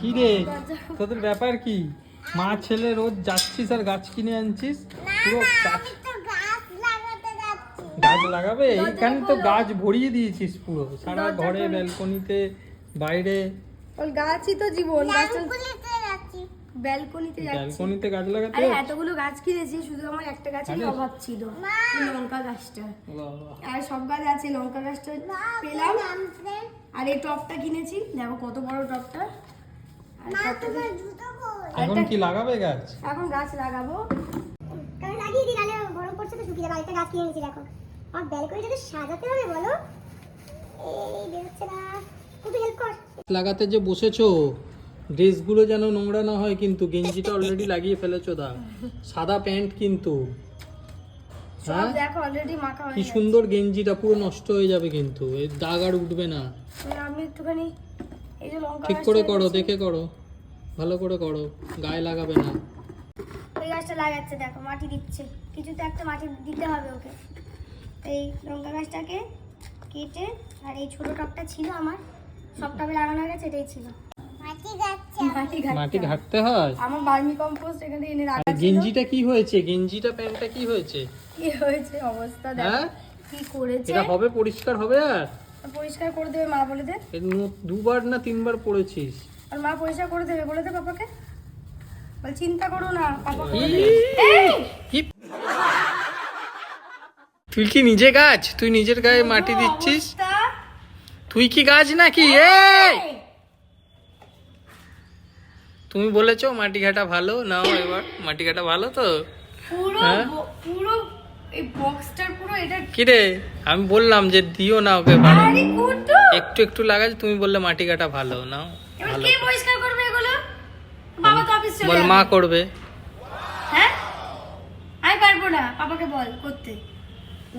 কি রে তোদের ব্যাপার কি? মা ছেলে রোজ যাচ্ছিস আর গাছ কিনে আনছিস, পুরো গাছ লাগাবে। এইখানে তো গাছ ভরিয়ে দিয়েছিস পুরো, সারা ঘরে, ব্যালকনিতে, বাইরে। ওই গাছই তো জীবন। ব্যালকনিতে গাছ লাগাতে। আরে এতগুলো গাছ কিনেছি, শুধু আমার একটা গাছেরই অভাব ছিল, লঙ্কা গাছটা। আর সব গাছ আছে, লঙ্কা গাছটা পেলাম। আর এই টবটা কিনেছি, দেখো কত বড় টবটা। এখন কি লাগাবে গাছ? এখন গাছ লাগাবো। লাগিয়ে দিই, নালে গরম পড়ছে তো শুকিয়ে যাবে। আরেকটা গাছ কিনে নিয়েছি, দেখো। আর ব্যালকনিটা তো সাজাতে হবে বলো। এই বেরোচ্ছে না, খুব হেল্প কর। লাগাতে যে বসেছো, ড্রেসগুলো যেন নোংরা না হয় কিন্তু। গেঞ্জিটা অলরেডি লাগিয়ে ফেলেছো, দা সাদা প্যান্ট কিন্তু। সব দেখো অলরেডি মাখা হয়ে কি গেছে। সুন্দর গেঞ্জিটা, পুরো নষ্ট হয়ে যাবে কিন্তু, এর দাগ আর উঠবে না। আমি একটুখানি এই যে লঙ্কা ঠিক করে করো, দেখে করো, ভালো করে করো, গায়ে লাগাবে না। এই গাছটা লাগাচ্ছে, দেখো মাটি দিচ্ছে, কিছু তো একটা মাটি দিতে হবে ওকে। এই লঙ্কা গাছটাকে কেটে, আর এই ছোট টবটা ছিল আমার, সব টবে লাগানো গেছে, এটাই ছিল। মাটি ঘাটতে হয়। আমার ভার্মি কম্পোস্ট এখানে এনে রাখা ছিল। গেঞ্জিটা কি হয়েছে? গেঞ্জিটা প্যান্টটা কি হয়েছে? কি হয়েছে অবস্থা দেখো, কি করেছে। এটা হবে পরিষ্কার হবে? আর পরিষ্কার করে দেবে মা, বলে দে। দুবার না তিনবার পড়েছিস। আর মা পরিষ্কার করে দেবে, বলে দে পাপাকে। বল চিন্তা করো না, পাপাকে তুই কি নিজে গাছ? তুই নিজের গায়ে মাটি দিচ্ছিস? তুই কি গাছ নাকি? এই তুমি বলেছো মাটি ঘাটা ভালো, নাও এবার মাটি ঘাটা ভালো তো। পুরো পুরো এই বক্সটার পুরো এটা। কি রে, আমি বললাম যে দিও না ওকে, আরে কুটু একটু একটু লাগাজ, তুমি বললে মাটি ঘাটা ভালো, নাও এবার ভালো। কে পরিষ্কার করবে এগুলো? বাবা তো অফিস চলে বল যাবে। মা করবে। হ্যাঁ, আমি পারবো না, পাপাকে বল করতে।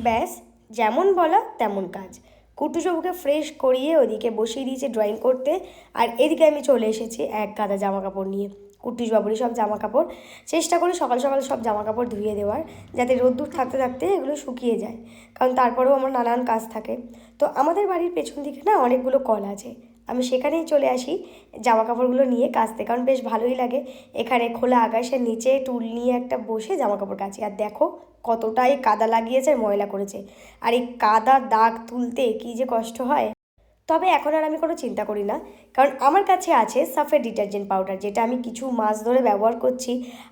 ব্যাস, যেমন বলা তেমন কাজ। কুটু সবুকে ফ্রেশ করিয়ে ওদিকে বসিয়ে দিয়েছে ড্রয়িং করতে, আর এদিকে আমি চলে এসেছি এক গাদা জামা কাপড় নিয়ে। কুটুস বাবুরি সব জামা কাপড় চেষ্টা করি সকাল সকাল সব জামা কাপড় ধুয়ে দেওয়ার, যাতে রোদ্দুর থাকতে থাকতে এগুলো শুকিয়ে যায়, কারণ তারপরেও আমার নানান কাজ থাকে। তো আমাদের বাড়ির পেছন দিকে না অনেকগুলো কল আছে, আমি সেখানেই চলে আসি জামা কাপড়গুলো নিয়ে কাচতে, কারণ বেশ ভালোই লাগে। এখানে খোলা আকাশের নিচে টুল নিয়ে একটা বসে জামা কাপড় কাচি, আর দেখো কতটাই কাদা লাগিয়েছে আর ময়লা করেছে, আর এই কাদা দাগ তুলতে কী যে কষ্ট হয়। তবে এখন আর আমি কোনো চিন্তা করি না, কারণ আমার কাছে আছে সাফের ডিটারজেন্ট পাউডার, যেটা আমি কিছু মাস ধরে ব্যবহার করছি,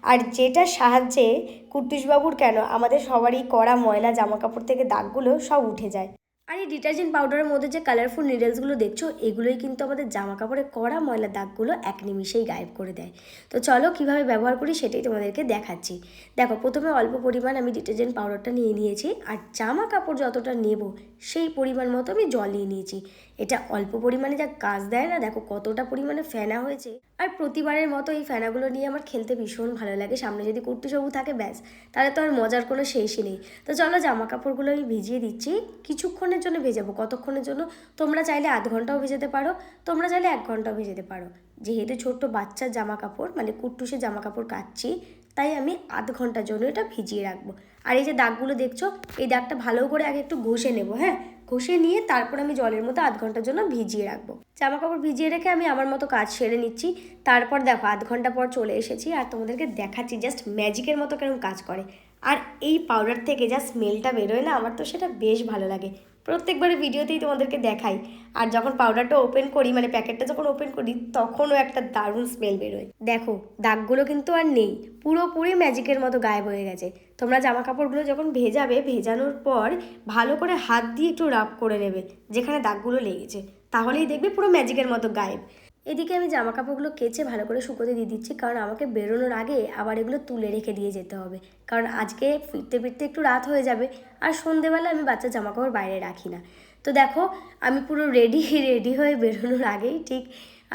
আর যেটার সাহায্যে কুটুসবাবুর কেন আমাদের সবারই করা ময়লা জামা কাপড় থেকে দাগগুলো সব উঠে যায়। আর এই ডিটারজেন্ট পাউডারের মধ্যে যে কালারফুল নিডলসগুলো দেখছো, এগুলোই কিন্তু আমাদের জামা কাপড়ে করা ময়লা দাগগুলো এক নিমিষেই গায়েব করে দেয়। তো চলো কীভাবে ব্যবহার করি সেটাই তোমাদেরকে দেখাচ্ছি। দেখো, প্রথমে অল্প পরিমাণ আমি ডিটারজেন্ট পাউডারটা নিয়ে নিয়েছি, আর জামা কাপড় যতটা নেব সেই পরিমাণ মতো আমি জল নিয়ে নিয়েছি। এটা অল্প পরিমাণে যা কাজ দেয় না, দেখো কতটা পরিমাণে ফেনা হয়েছে। আর প্রতিবারের মতো এই ফেনাগুলো নিয়ে আমার খেলতে ভীষণ ভালো লাগে। সামনে যদি কুট্টুসবু থাকে ব্যাস, তাহলে তো আর মজার কোনো শেষই নেই। তো চলো জামা কাপড়গুলো আমি ভিজিয়ে দিচ্ছি, কিছুক্ষণের জন্য ভেজাবো। কতক্ষণের জন্য? তোমরা চাইলে আধ ঘন্টাও ভেজাতে পারো, তোমরা চাইলে 1 ঘন্টাও ভেজাতে পারো। যেহেতু ছোট্ট বাচ্চার জামা কাপড়, মানে কুট্টুসের জামা কাপড় কাচ্ছি, তাই আমি আধ ঘন্টার জন্য এটা ভিজিয়ে রাখবো। আর এই যে দাগগুলো দেখছো, এই দাগটা ভালো করে আগে একটু ঘষে নেবো। হ্যাঁ, ঘষে নিয়ে তারপর আমি জলের মতো আধ ঘন্টার জন্য ভিজিয়ে রাখবো। জামা কাপড় ভিজিয়ে রেখে আমি আমার মতো কাজ সেরে নিচ্ছি। তারপর দেখো আধ ঘন্টা পর চলে এসেছি, আর তোমাদেরকে দেখাচ্ছি জাস্ট ম্যাজিকের মতো কেরকম কাজ করে। আর এই পাউডার থেকে যা স্মেলটা বেরোয় না, আমার তো সেটা বেশ ভালো লাগে। প্রত্যেকবারে ভিডিওতেই তোমাদেরকে দেখাই, আর যখন পাউডারটা ওপেন করি, মানে প্যাকেটটা যখন ওপেন করি, তখনও একটা দারুণ স্মেল বেরোয়। দেখো দাগগুলো কিন্তু আর নেই, পুরোপুরি ম্যাজিকের মতো গায়েব হয়ে গেছে। তোমরা জামা কাপড়গুলো যখন ভেজাবে, ভেজানোর পর ভালো করে হাত দিয়ে একটু রাব করে নেবে যেখানে দাগগুলো লেগেছে, তাহলেই দেখবে পুরো ম্যাজিকের মতো গায়েব। এদিকে আমি জামা কাপড়গুলো কেচে ভালো করে শুকোতে দিয়ে দিচ্ছি, কারণ আমাকে বেরোনোর আগে আবার এগুলো তুলে রেখে দিয়ে যেতে হবে, কারণ আজকে ফিরতে ফিরতে একটু রাত হয়ে যাবে, আর সন্ধেবেলা আমি বাচ্চার জামা কাপড় বাইরে রাখি না। তো দেখো আমি পুরো রেডি হয়ে বেরোনোর আগেই ঠিক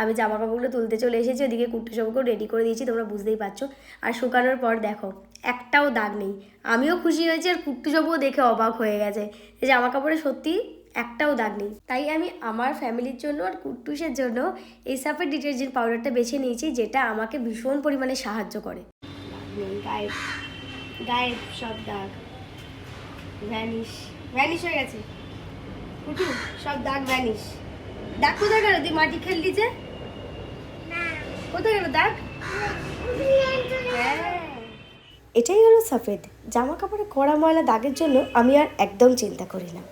আমি জামা কাপড়গুলো তুলতে চলে এসেছি। ওদিকে কুট্টুসবুকেও রেডি করে দিয়েছি, তোমরা বুঝতেই পারছো। আর শুকানোর পর দেখো একটাও দাগ নেই। আমিও খুশি হয়েছি, আর কুট্টুসবুও দেখে অবাক হয়ে গেছে যে জামা কাপড়ে সত্যি একটাও দাগ নেই। তাই আমি আমার ফ্যামিলির জন্য আর কুট্টুসের জন্য এই সাফের ডিটারজেন্ট পাউডারটা বেছে নিয়েছি, যেটা আমাকে ভীষণ পরিমাণে সাহায্য করে। গায়েব সব দাগ, ভ্যানিশ হয়ে গেছে কুটু, সব দাগ ভ্যানিশ। দাগ কোথায় গেল? তুই মাটি খেললি যে? কোথায় গেল দেখ। এটাই হলো সফেদ। জামা কাপড়ে কড়া ময়লা দাগের জন্য আমি আর একদম চিন্তা করি না।